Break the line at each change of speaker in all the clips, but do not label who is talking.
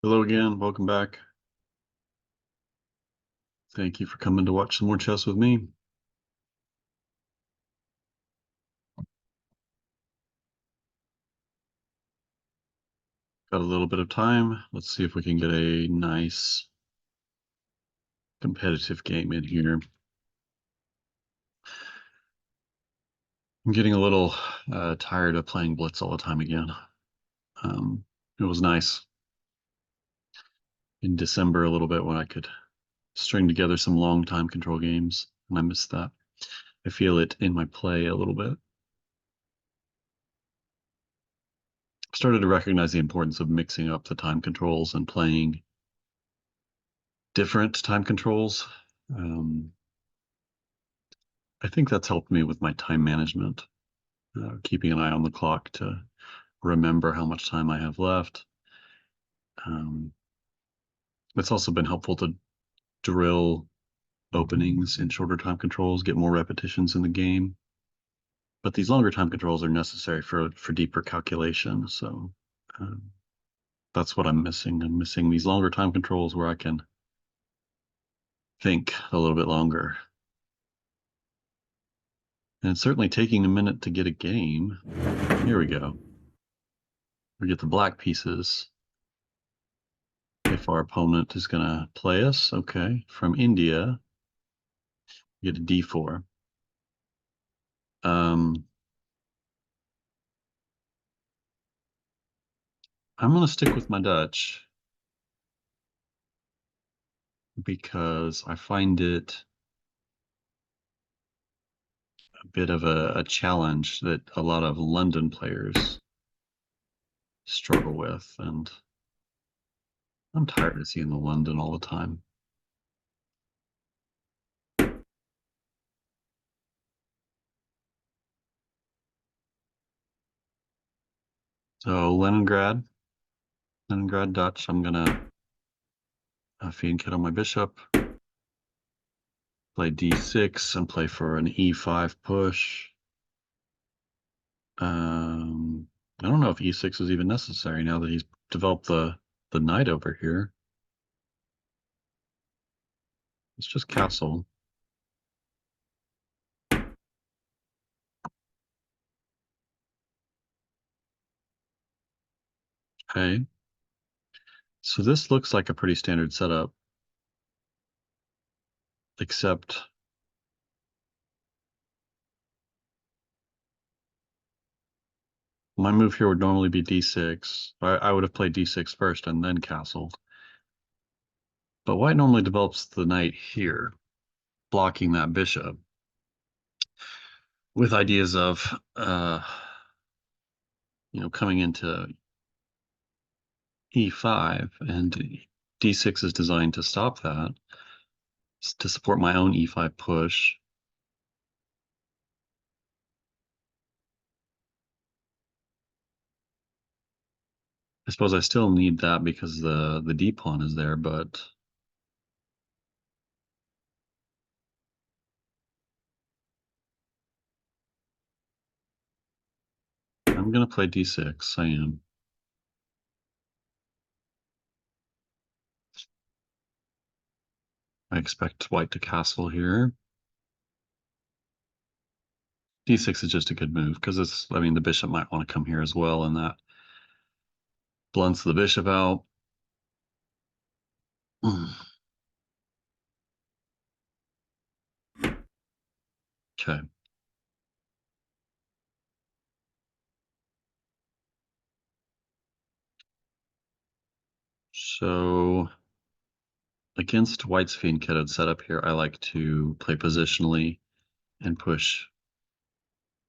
Hello again, welcome back. Thank you for coming to watch some more chess with me. Got a little bit of time. Let's see if we can get a nice competitive game in here. I'm getting a little tired of playing Blitz all the time again. It was nice in December a little bit when I could string together some long time control games, and I miss that. I feel it in my play a little bit. Started to recognize the importance of mixing up the time controls and playing different time controls. I think that's helped me with my time management, keeping an eye on the clock to remember how much time I have left. It's also been helpful to drill openings in shorter time controls, get more repetitions in the game. But these longer time controls are necessary for deeper calculation. So that's what I'm missing. I'm missing these longer time controls where I can think a little bit longer. And it's certainly taking a minute to get a game. Here we go. We get the black pieces. If our opponent is going to play us, okay, from India, we get a d4. I'm going to stick with my Dutch because I find it a bit of a challenge that a lot of London players struggle with, and I'm tired of seeing the London all the time. So Leningrad Dutch, I'm going to fiend kit on my bishop, play d6 and play for an e5 push. I don't know if e6 is even necessary now that he's developed the knight over here. It's just castle. Okay. So this looks like a pretty standard setup, except my move here would normally be d6. I would have played d6 first and then castled. But white normally develops the knight here, blocking that bishop, with ideas of coming into e5, and d6 is designed to stop that, to support my own e5 push. I suppose I still need that because the d pawn is there, but I'm gonna play d6. I am. I expect white to castle here. d6 is just a good move because the bishop might want to come here as well, and that blunts the bishop out. Okay. So against white's fianchettoed setup here, I like to play positionally and push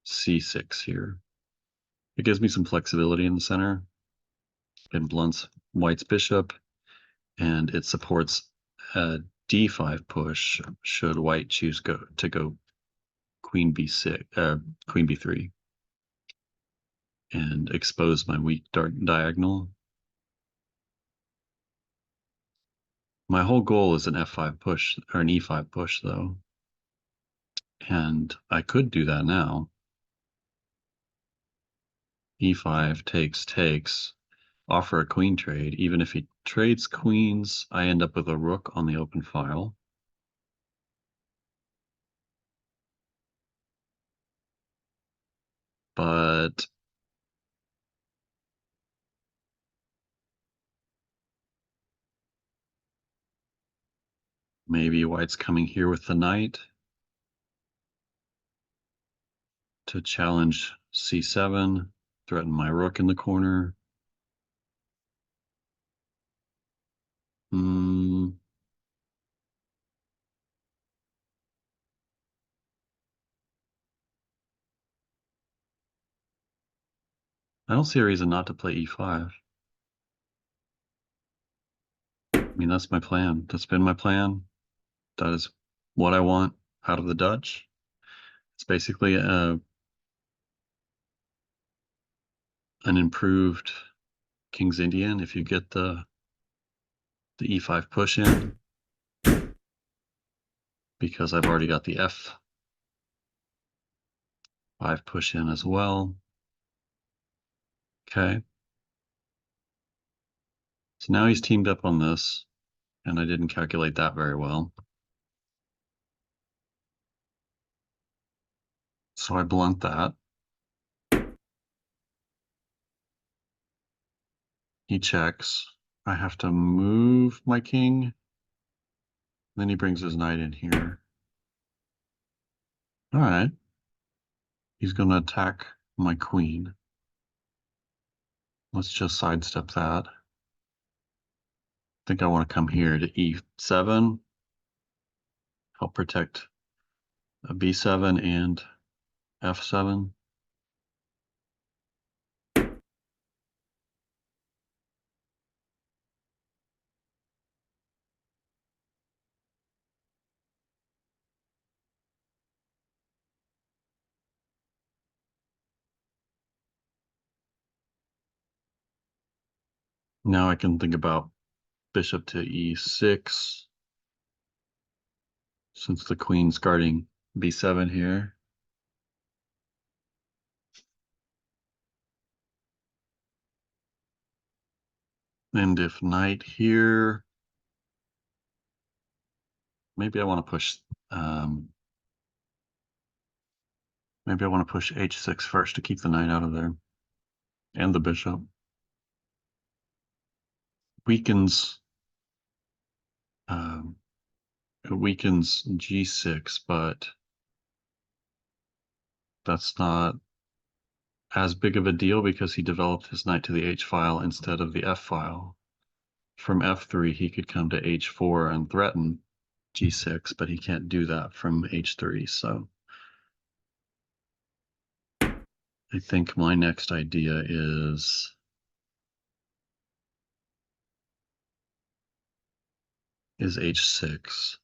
c6 here. It gives me some flexibility in the center. It blunts white's bishop, and it supports a d5 push should white choose to go queen b6, queen b3, and expose my weak diagonal. My whole goal is an f5 push or an e5 push, though, and I could do that now. e5 takes, offer a queen trade, even if he trades queens, I end up with a rook on the open file. But maybe white's coming here with the knight to challenge c7, threaten my rook in the corner. I don't see a reason not to play e5. I mean, that's my plan. That's been my plan. That is what I want out of the Dutch. It's basically an improved King's Indian if you get the e5 push in, because I've already got the f5 push in as well. Okay. So now he's teamed up on this, and I didn't calculate that very well. So I blunt that. He checks. I have to move my king. Then he brings his knight in here. All right. He's going to attack my queen. Let's just sidestep that. I think I want to come here to e7. Help protect a b7 and f7. Now I can think about bishop to e6, since the queen's guarding b7 here. And if knight here, maybe I want to push maybe I want to push h6 first to keep the knight out of there, and the bishop. Weakens it weakens g6, but that's not as big of a deal because he developed his knight to the h file instead of the f file. From f3 he could come to h4 and threaten g6, but he can't do that from h3. So I think my next idea is h6.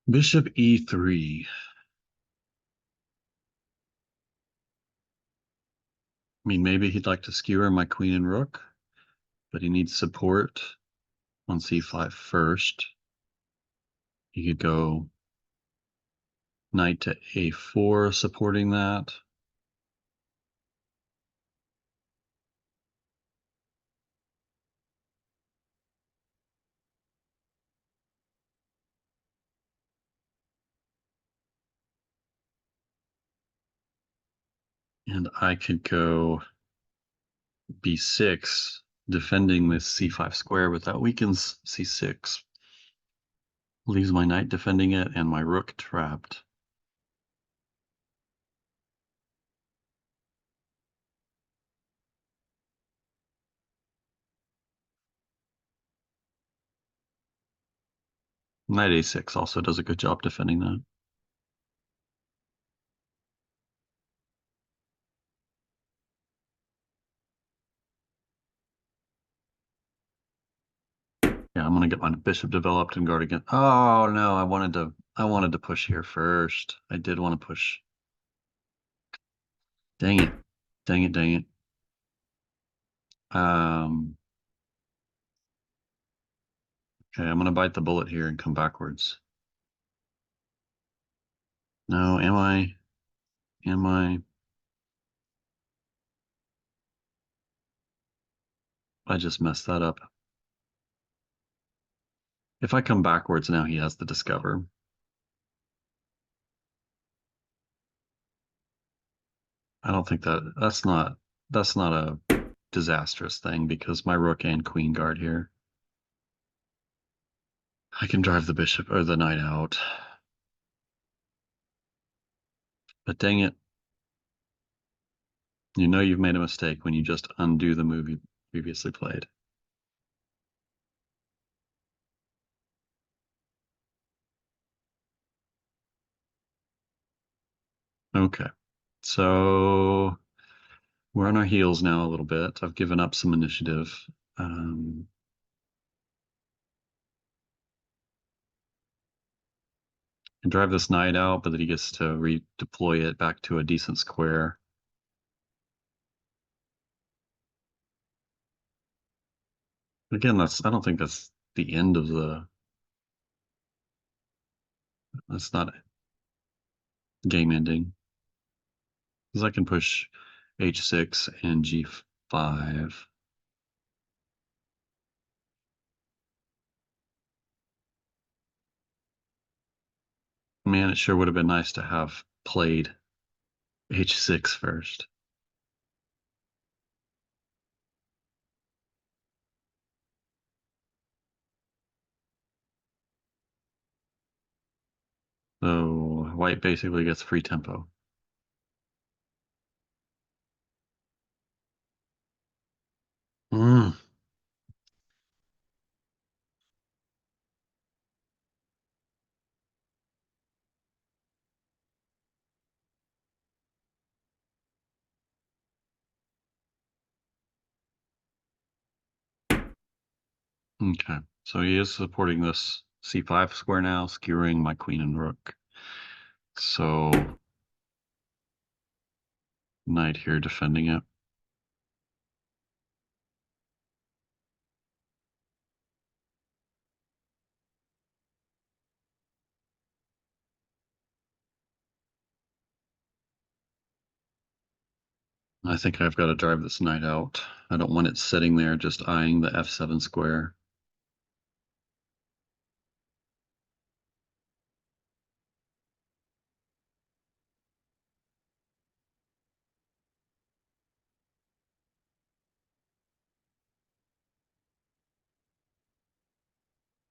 Bishop e3. I mean, maybe he'd like to skewer my queen and rook, but he needs support on c5 first. He could go knight to a4, supporting that. And I could go b6, defending this c5 square, but that weakens c6. Leaves my knight defending it and my rook trapped. Knight a6 also does a good job defending that. Yeah, I'm gonna get my bishop developed and guard again. Oh no, I wanted to push here first. I did want to push. Dang it. Dang it, dang it. Okay, I'm gonna bite the bullet here and come backwards. No, am I? Am I? I just messed that up. If I come backwards now, he has to discover. I don't think that's not a disastrous thing because my rook and queen guard here. I can drive the bishop or the knight out. But dang it, you know you've made a mistake when you just undo the move you previously played. Okay. So we're on our heels now a little bit. I've given up some initiative. Um, and drive this knight out, but then he gets to redeploy it back to a decent square. Again, I don't think that's the end of that's not game ending. Because I can push h6 and g5. Man, it sure would have been nice to have played h6 first. So white basically gets free tempo. Mm, okay, so he is supporting this c5 square now, skewering my queen and rook. So knight here defending it. I think I've got to drive this knight out. I don't want it sitting there just eyeing the f7 square.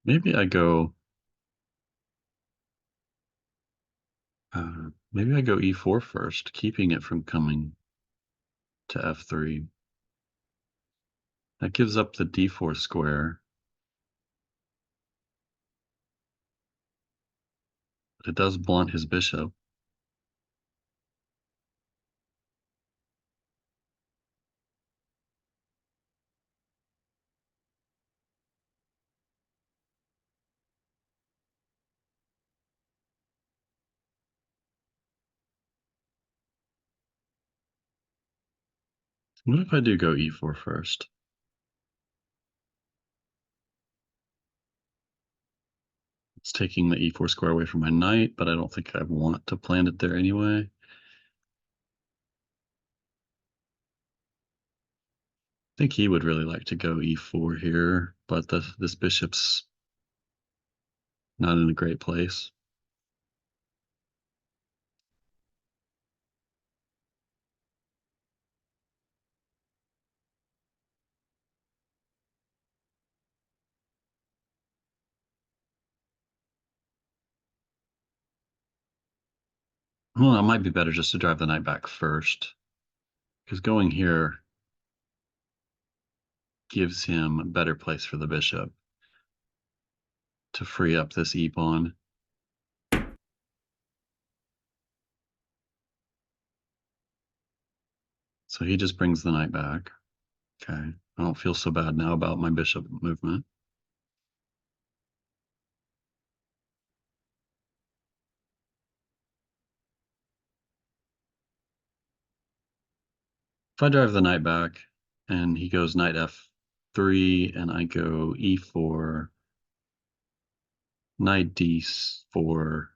Maybe I go maybe I go e4 first, keeping it from coming to f3. That gives up the d4 square. It does blunt his bishop. What if I do go e4 first? It's taking the e4 square away from my knight, but I don't think I want to plant it there anyway. I think he would really like to go e4 here, but this bishop's not in a great place. Well, it might be better just to drive the knight back first, because going here gives him a better place for the bishop to free up this e-pawn. So he just brings the knight back. Okay. I don't feel so bad now about my bishop movement. If I drive the knight back and he goes knight f3 and I go e4, knight d4,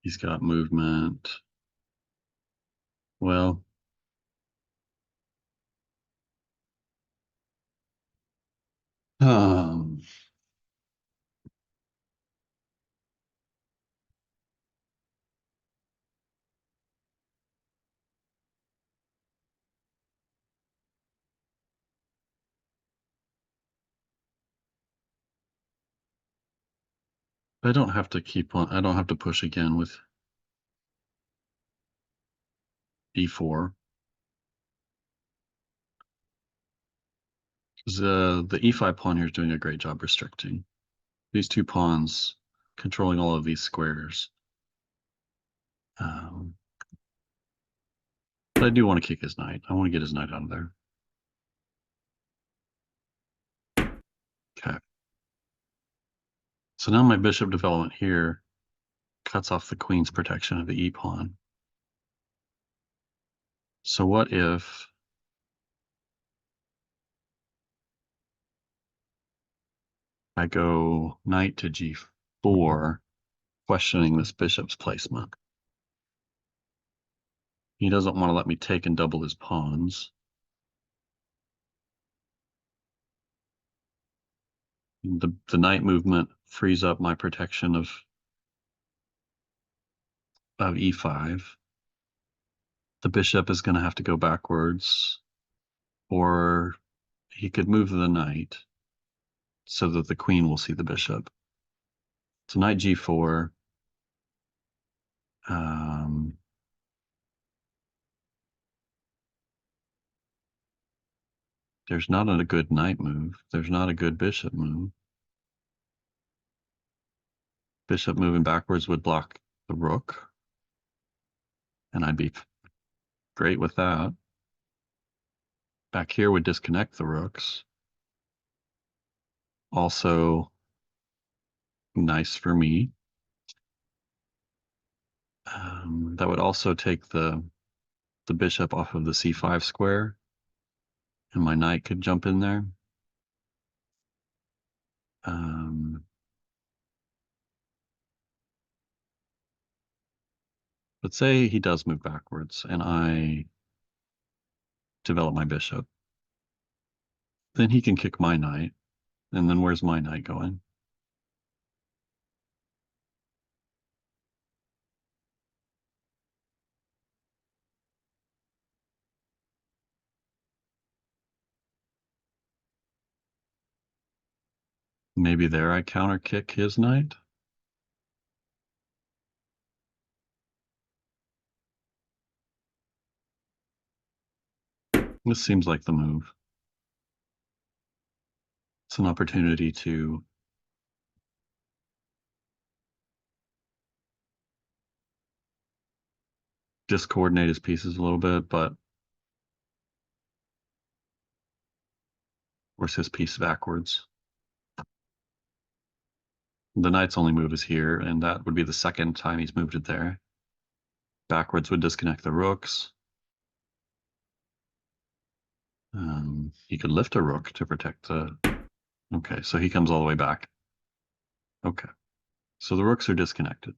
he's got movement. Well, I don't have to keep on, I don't have to push again with e4. Because the e5 pawn here is doing a great job restricting. These two pawns controlling all of these squares. Um, but I do want to kick his knight. I want to get his knight out of there. Okay. So now my bishop development here cuts off the queen's protection of the e pawn. So what if I go knight to g4, questioning this bishop's placement? He doesn't want to let me take and double his pawns. The knight movement frees up my protection of e5. The bishop is going to have to go backwards, or he could move the knight so that the queen will see the bishop. So knight g4. Um, there's not a good knight move. There's not a good bishop move. Bishop moving backwards would block the rook, and I'd be great with that. Back here would disconnect the rooks. Also nice for me. That would also take the bishop off of the c5 square, and my knight could jump in there. Let's say he does move backwards, and I develop my bishop. Then he can kick my knight, and then where's my knight going? Maybe there I counter kick his knight. This seems like the move. It's an opportunity to discoordinate his pieces a little bit, but where's his piece backwards? The knight's only move is here, and that would be the second time he's moved it there. Backwards would disconnect the rooks. He could lift a rook to protect the... Okay, so he comes all the way back. Okay, so the rooks are disconnected.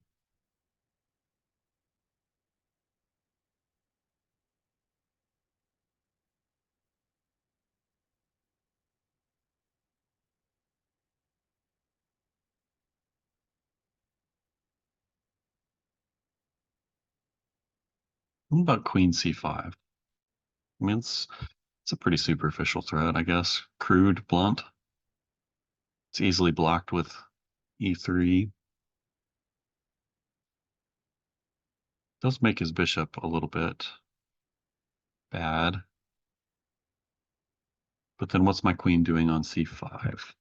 What about queen c5? I mean, it's a pretty superficial threat, I guess. Crude, blunt. It's easily blocked with e3. Does make his bishop a little bit bad. But then what's my queen doing on c5?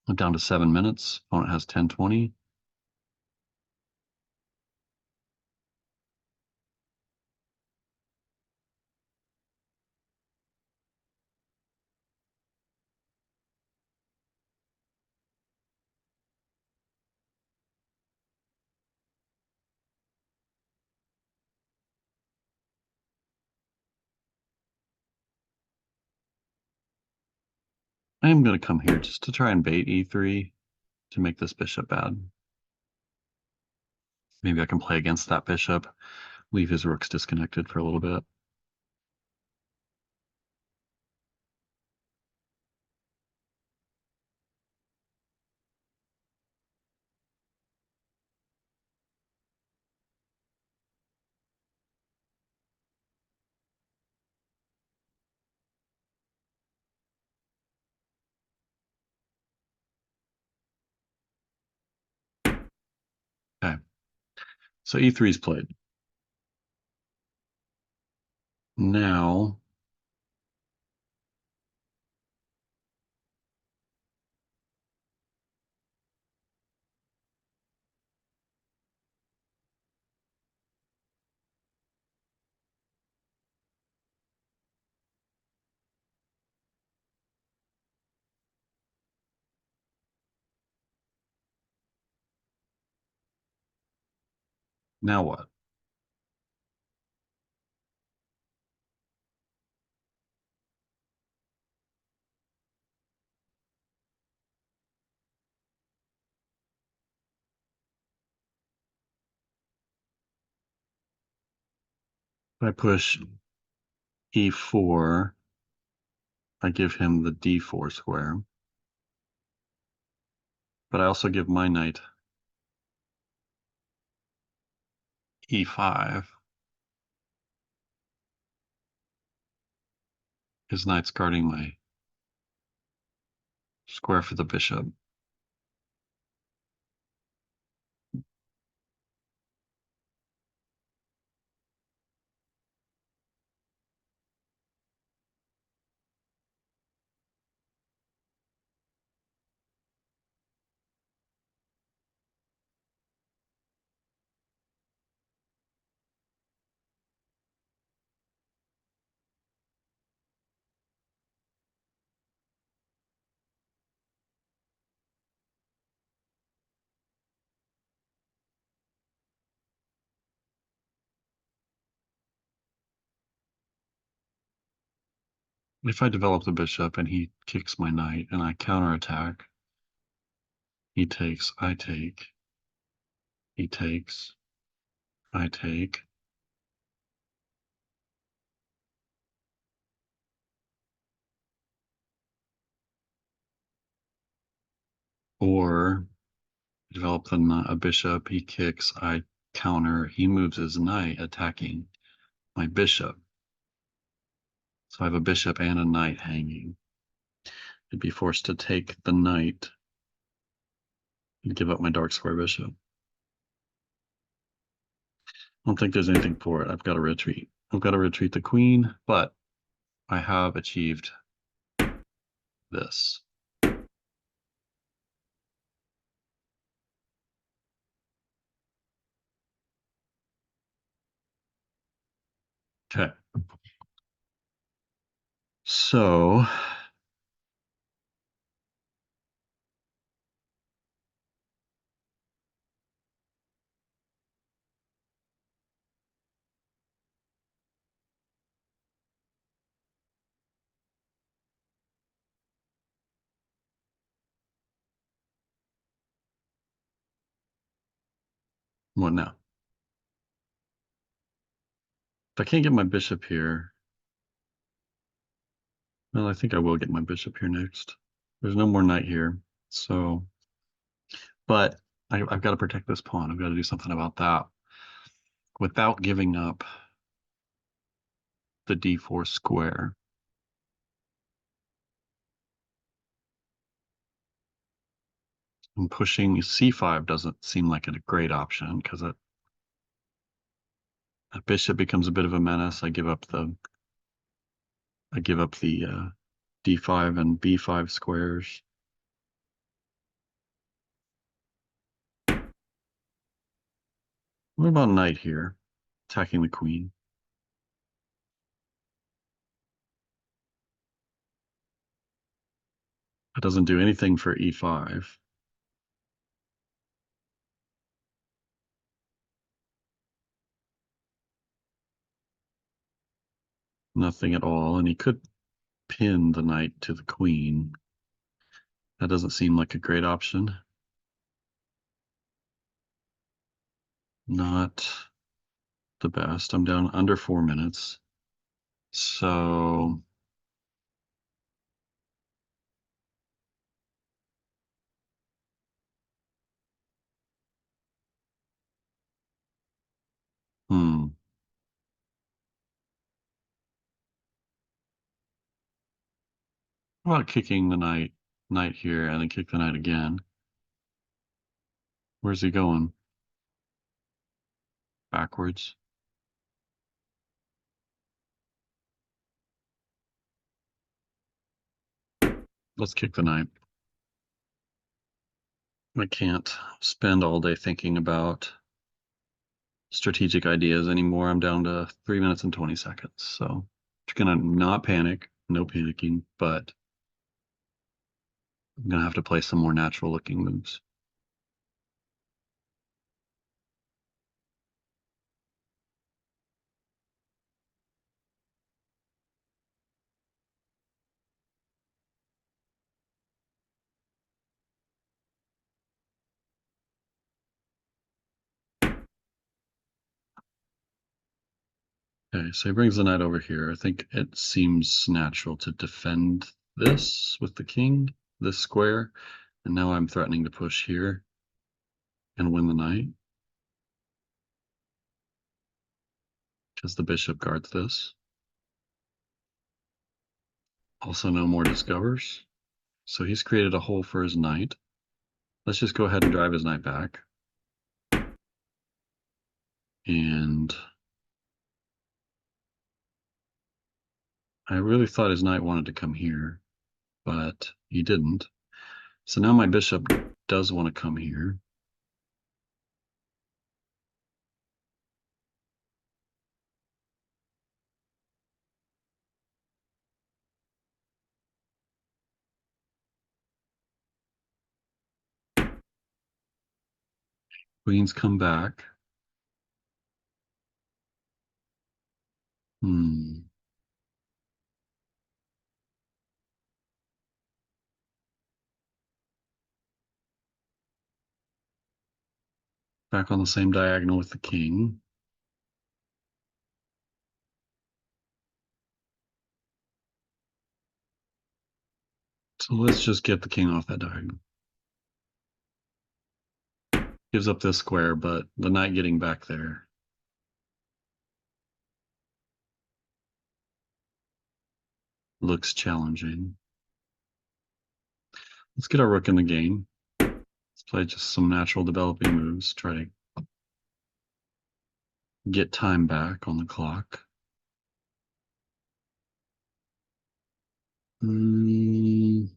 I'm down to 7 minutes. Opponent has 10-20. I am going to come here just to try and bait e3 to make this bishop bad. Maybe I can play against that bishop, leave his rooks disconnected for a little bit. So e3 is played. Now, now what? If I push e4, I give him the d4 square, but I also give my knight e5. His knight's guarding my square for the bishop. If I develop the bishop and he kicks my knight and I counterattack, he takes, I take, he takes, I take. Or develop a bishop, he kicks, I counter, he moves his knight attacking my bishop. So I have a bishop and a knight hanging. I'd be forced to take the knight and give up my dark square bishop. I don't think there's anything for it. I've got to retreat. I've got to retreat the queen, but I have achieved this. Okay. So what now? If I can't get my bishop here, well, I think I will get my bishop here next. There's no more knight here. So, but I've got to protect this pawn. I've got to do something about that without giving up the d4 square. And pushing c5 doesn't seem like a great option because a bishop becomes a bit of a menace. I give up the d5 and b5 squares. What about knight here, attacking the queen? It doesn't do anything for e5. Nothing at all, and he could pin the knight to the queen. That doesn't seem like a great option. Not the best. I'm down under 4 minutes. So hmm. How about kicking the knight here and then kick the knight again? Where's he going? backwards. Let's kick the knight. I can't spend all day thinking about strategic ideas anymore. I'm down to 3 minutes and 20 seconds. So just gonna not panic, no panicking, but I'm gonna have to play some more natural looking moves. Okay, so he brings the knight over here. I think it seems natural to defend this with the king, this square, and now I'm threatening to push here and win the knight because the bishop guards this. Also, no more discovers. So he's created a hole for his knight. Let's just go ahead and drive his knight back. And I really thought his knight wanted to come here, but he didn't. So now my bishop does want to come here. Queens come back. Back on the same diagonal with the king. So let's just get the king off that diagonal. Gives up this square, but the knight getting back there looks challenging. Let's get our rook in the game. Let's play just some natural developing moves, try to get time back on the clock. Man,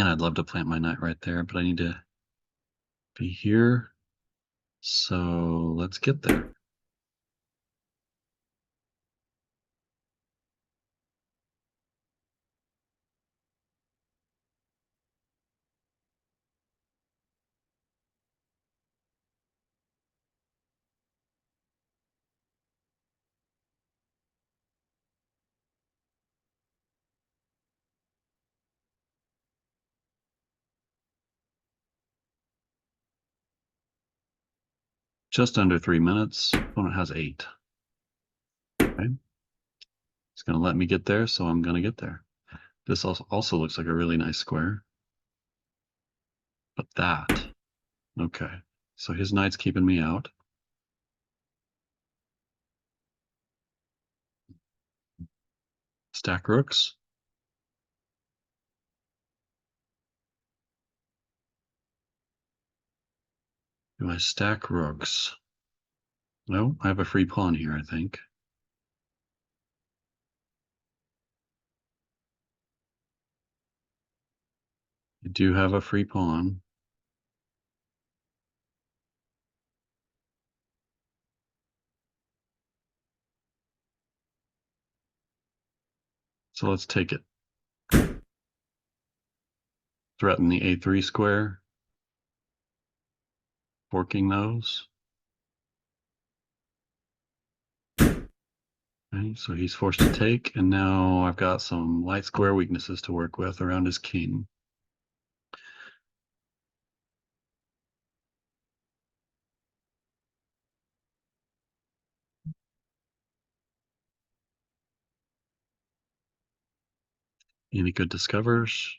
I'd love to plant my knight right there, but I need to be here. So let's get there. Just under 3 minutes. Opponent has 8. Okay. It's going to let me get there, so I'm going to get there. This also looks like a really nice square. But that. Okay. So his knight's keeping me out. Stack rooks. Do I stack rooks? No, I have a free pawn here, I think. I do have a free pawn. So let's take it. Threaten the a3 square. Forking those. Okay, so he's forced to take, and now I've got some light square weaknesses to work with around his king. Any good discovers?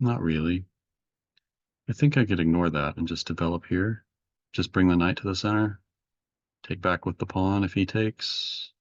Not really. I think I could ignore that and just develop here. Just bring the knight to the center. Take back with the pawn if he takes.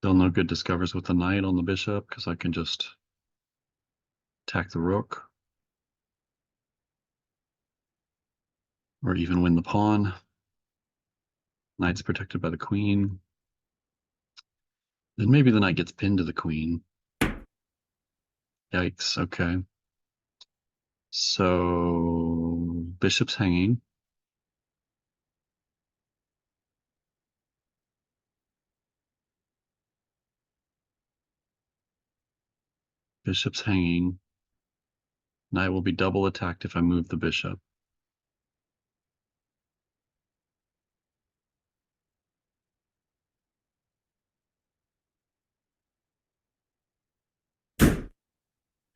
Still no good discovers with the knight on the bishop because I can just attack the rook or even win the pawn. Knight's protected by the queen. Then maybe the knight gets pinned to the queen. Yikes, okay. So bishop's hanging. Bishop's hanging. Knight will be double attacked if I move the bishop.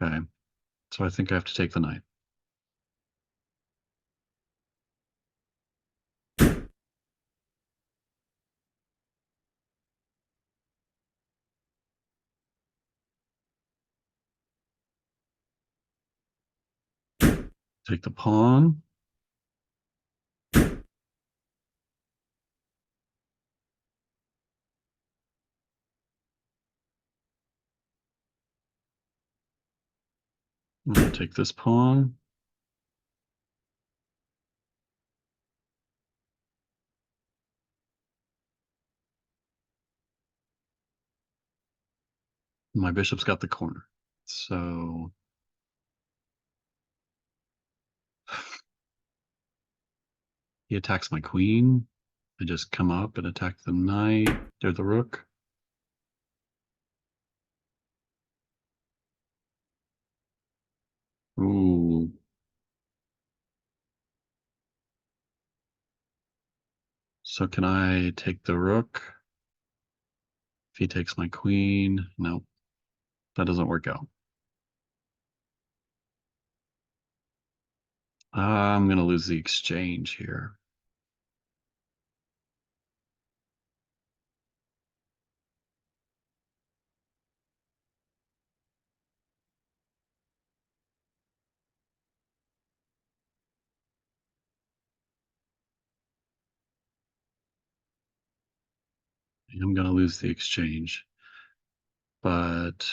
Okay, so I think I have to take the knight. Take the pawn. I'm going to take this pawn. My bishop's got the corner. So he attacks my queen. I just come up and attack the knight or the rook. Ooh. So can I take the rook? If he takes my queen, no, that doesn't work out. I'm going to lose the exchange here. I'm going to lose the exchange. But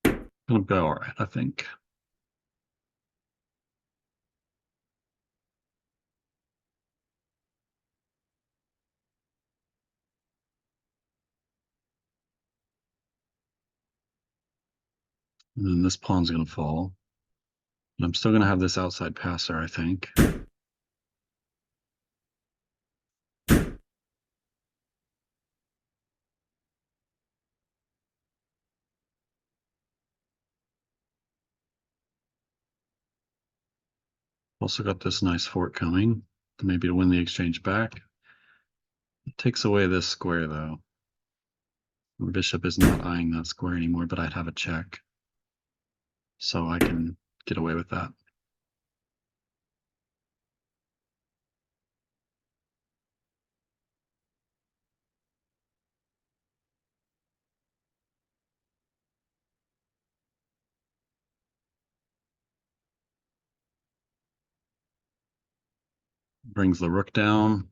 I'm going to go all right, I think. And then this pawn's going to fall. And I'm still going to have this outside passer, I think. Also got this nice fort coming, maybe to win the exchange back. It takes away this square, though. The bishop is not eyeing that square anymore, but I'd have a check. So I can get away with that. Brings the rook down.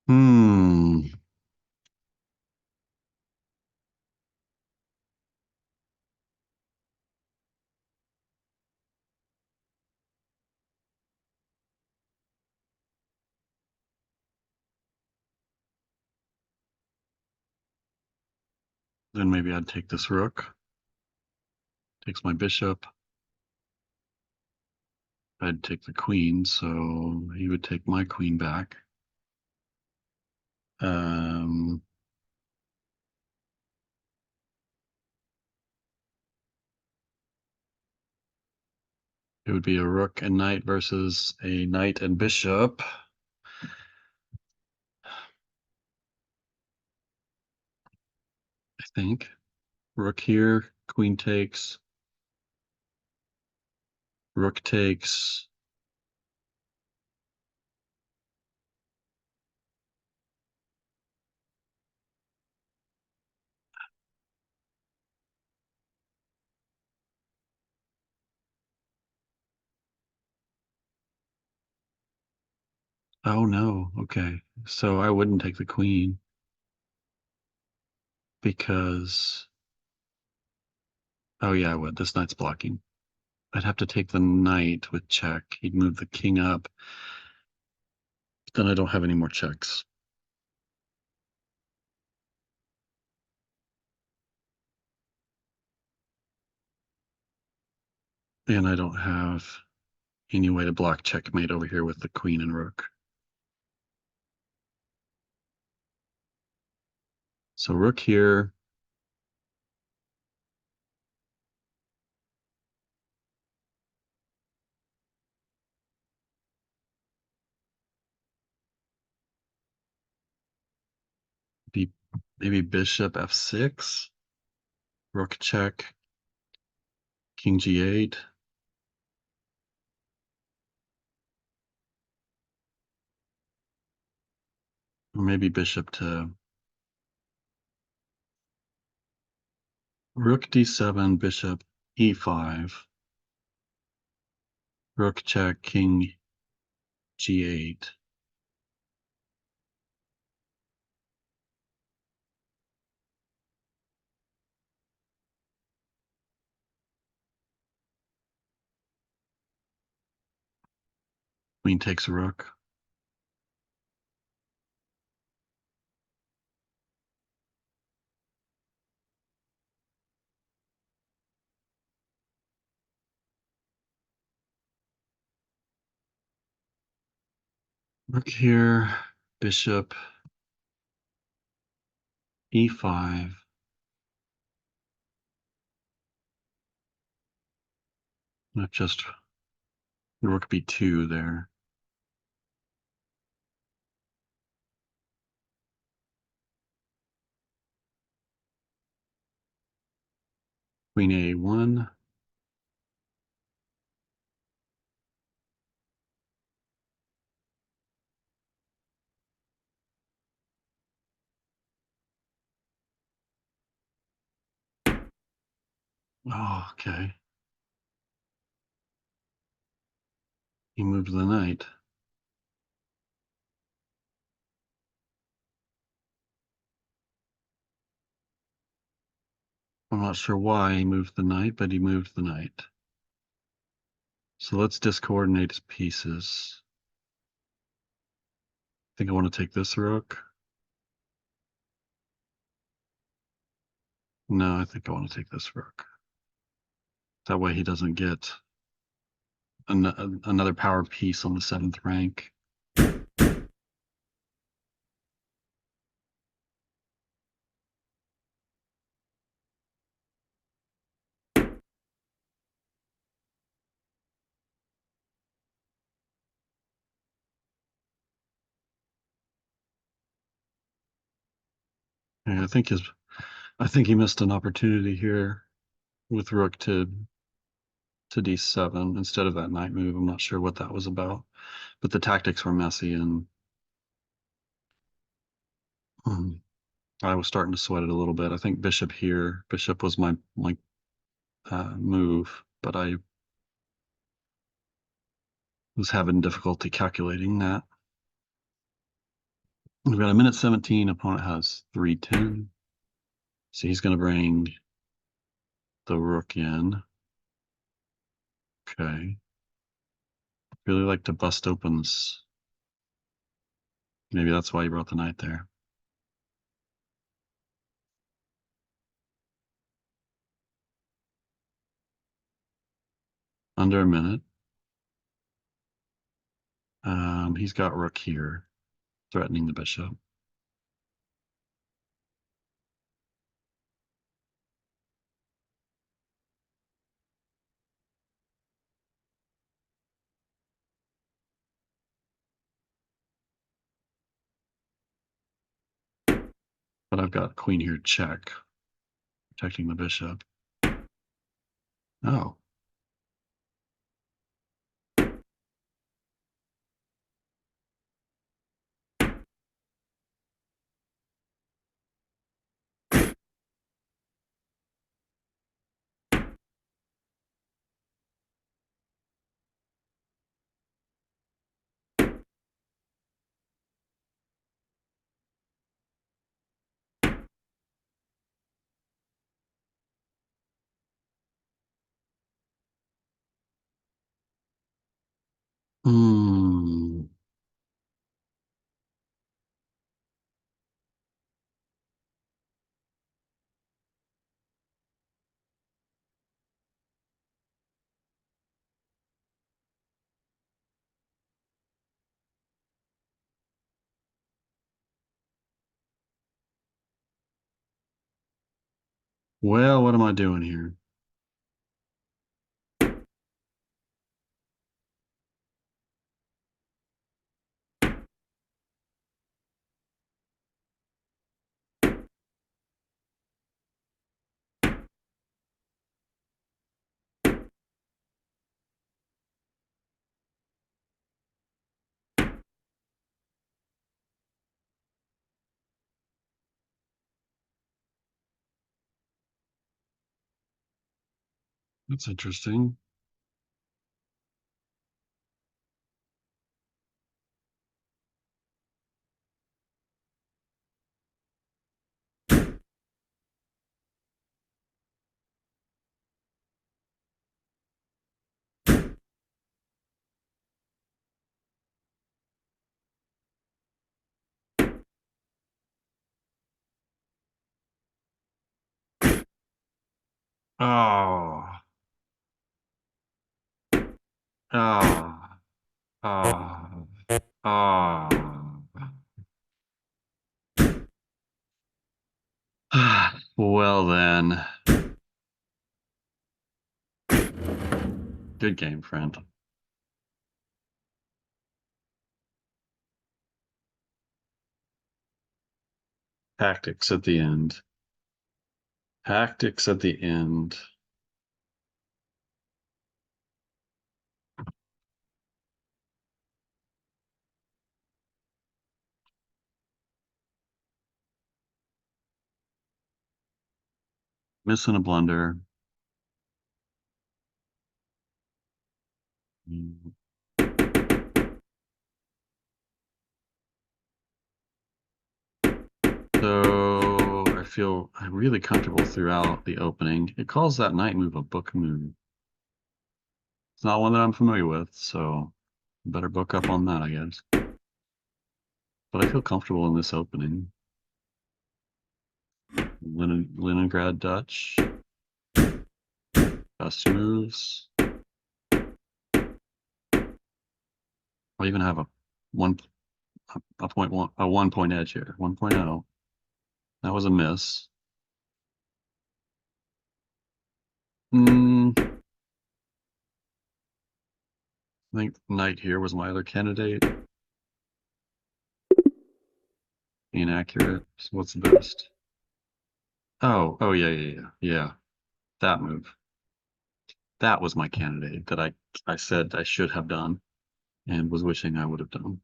Hmm. Then maybe I'd take this rook. Takes my bishop. I'd take the queen, so he would take my queen back. Um, it would be a rook and knight versus a knight and bishop. I think. Rook here, queen takes, rook takes. Oh no. Okay. So I wouldn't take the queen because oh yeah, I would. This knight's blocking. I'd have to take the knight with check. He'd move the king up. Then I don't have any more checks. And I don't have any way to block checkmate over here with the queen and rook. So rook here. Be maybe bishop f6, rook check, king g8. Or maybe bishop to rook d7, bishop e5, rook check, king g8. Queen takes a rook. Rook here, bishop e5. Not just rook b2 there. Queen a1. Oh, okay. He moved the knight. I'm not sure why he moved the knight, but he moved the knight. So let's discoordinate his pieces. I think I want to take this rook. No, I think I want to take this rook. That way he doesn't get another power piece on the 7th rank. And I think he missed an opportunity here with rook to d7 instead of that knight move. I'm not sure what that was about, but the tactics were messy and I was starting to sweat it a little bit. I think bishop here. Bishop was my move, but I was having difficulty calculating that. We've got a minute 17. Opponent has 3:10. So he's going to bring the rook in. Okay. Really like to bust opens. Maybe that's why he brought the knight there. Under a minute. He's got rook here, threatening the bishop. But I've got queen here check, protecting the bishop. Oh, Well, what am I doing here? That's interesting. Oh, oh, oh, oh. Well then, good game, friend. Tactics at the end. Tactics at the end. Missing a blunder. So I feel really comfortable throughout the opening. It calls that knight move a book move. It's not one that I'm familiar with, so better book up on that, I guess. But I feel comfortable in this opening. Leningrad Dutch. Best moves. I even have one a point one a 1 point edge here. 1.0. That was a miss. I think knight here was my other candidate. Inaccurate. So what's the best? Oh yeah, yeah, yeah. Yeah. That move. That was my candidate that I said I should have done and was wishing I would have done.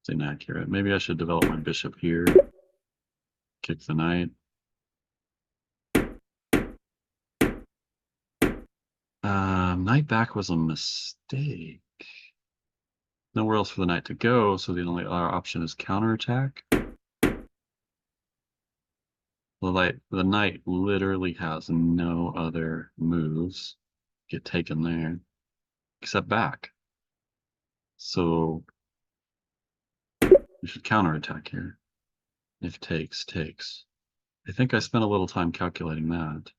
It's inaccurate. Maybe I should develop my bishop here. Kick the knight. Knight back was a mistake. Nowhere else for the knight to go, so the only other option is counterattack. The knight literally has no other moves get taken there except back. So we should counterattack here. If takes, takes. I think I spent a little time calculating that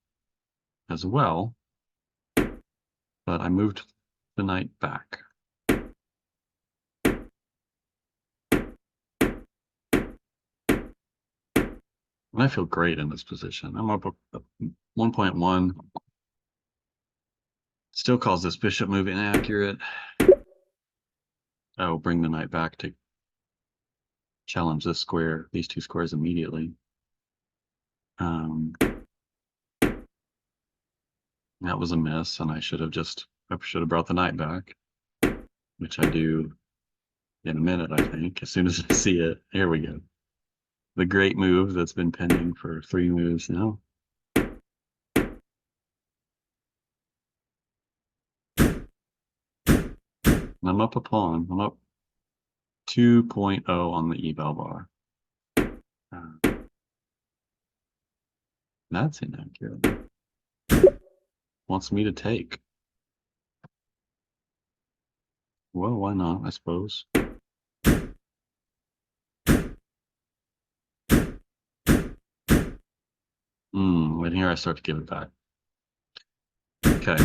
as well, but I moved the knight back. And I feel great in this position. I'm up 1.1. Still calls this bishop move inaccurate. Oh, bring the knight back to challenge this square, these two squares immediately. That was a miss, and I should have brought the knight back, which I do in a minute, I think, as soon as I see it. Here we go. The great move that's been pending for 3 moves now. I'm up a pawn. I'm up 2.0 on the eval bar. That's inaccurate. Wants me to take. Well, why not, I suppose. And here I start to give it back. Okay.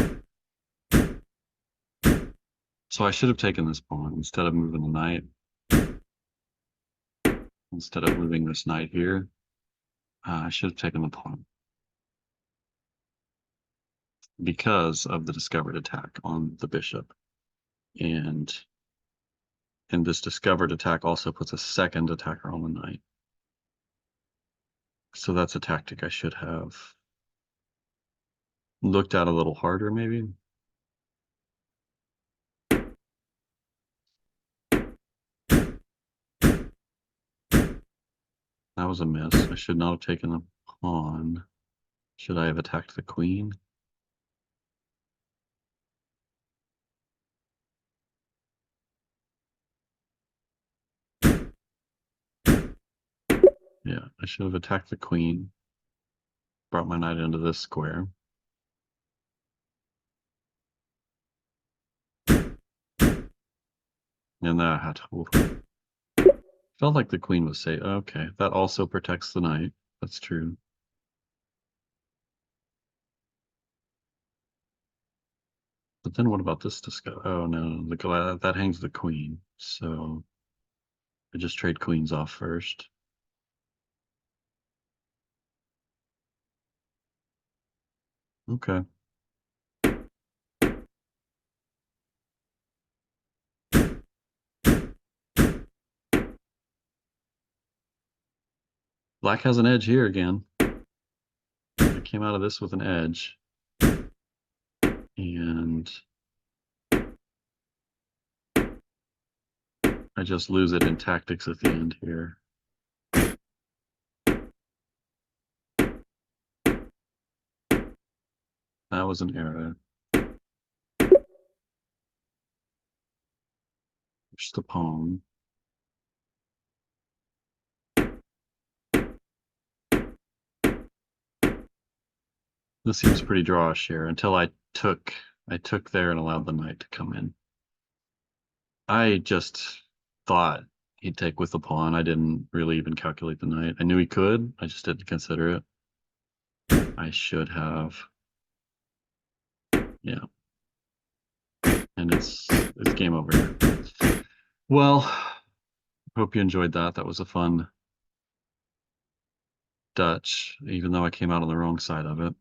So I should have taken this pawn instead of moving the knight. Instead of moving this knight here, I should have taken the pawn because of the discovered attack on the bishop. And this discovered attack also puts a second attacker on the knight. So that's a tactic I should have looked at a little harder, maybe. That was a miss. I should not have taken the pawn. Should I have attacked the queen? Yeah, I should have attacked the queen. Brought my knight into this square. And that had felt like the queen was safe. Okay, that also protects the knight. That's true. But then what about this discuss? Oh no, that hangs the queen. So I just trade queens off first. Okay. Black has an edge here again. I came out of this with an edge. And I just lose it in tactics at the end here. That was an error. Push the pawn. This seems pretty drawish here until I took there and allowed the knight to come in. I just thought he'd take with the pawn. I didn't really even calculate the knight. I knew he could. I just didn't consider it. I should have. Yeah. And it's game over here. Well, hope you enjoyed that. That was a fun Dutch, even though I came out on the wrong side of it.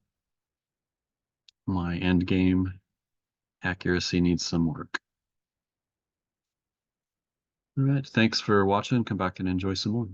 My end game accuracy needs some work. All right. Thanks for watching. Come back and enjoy some more.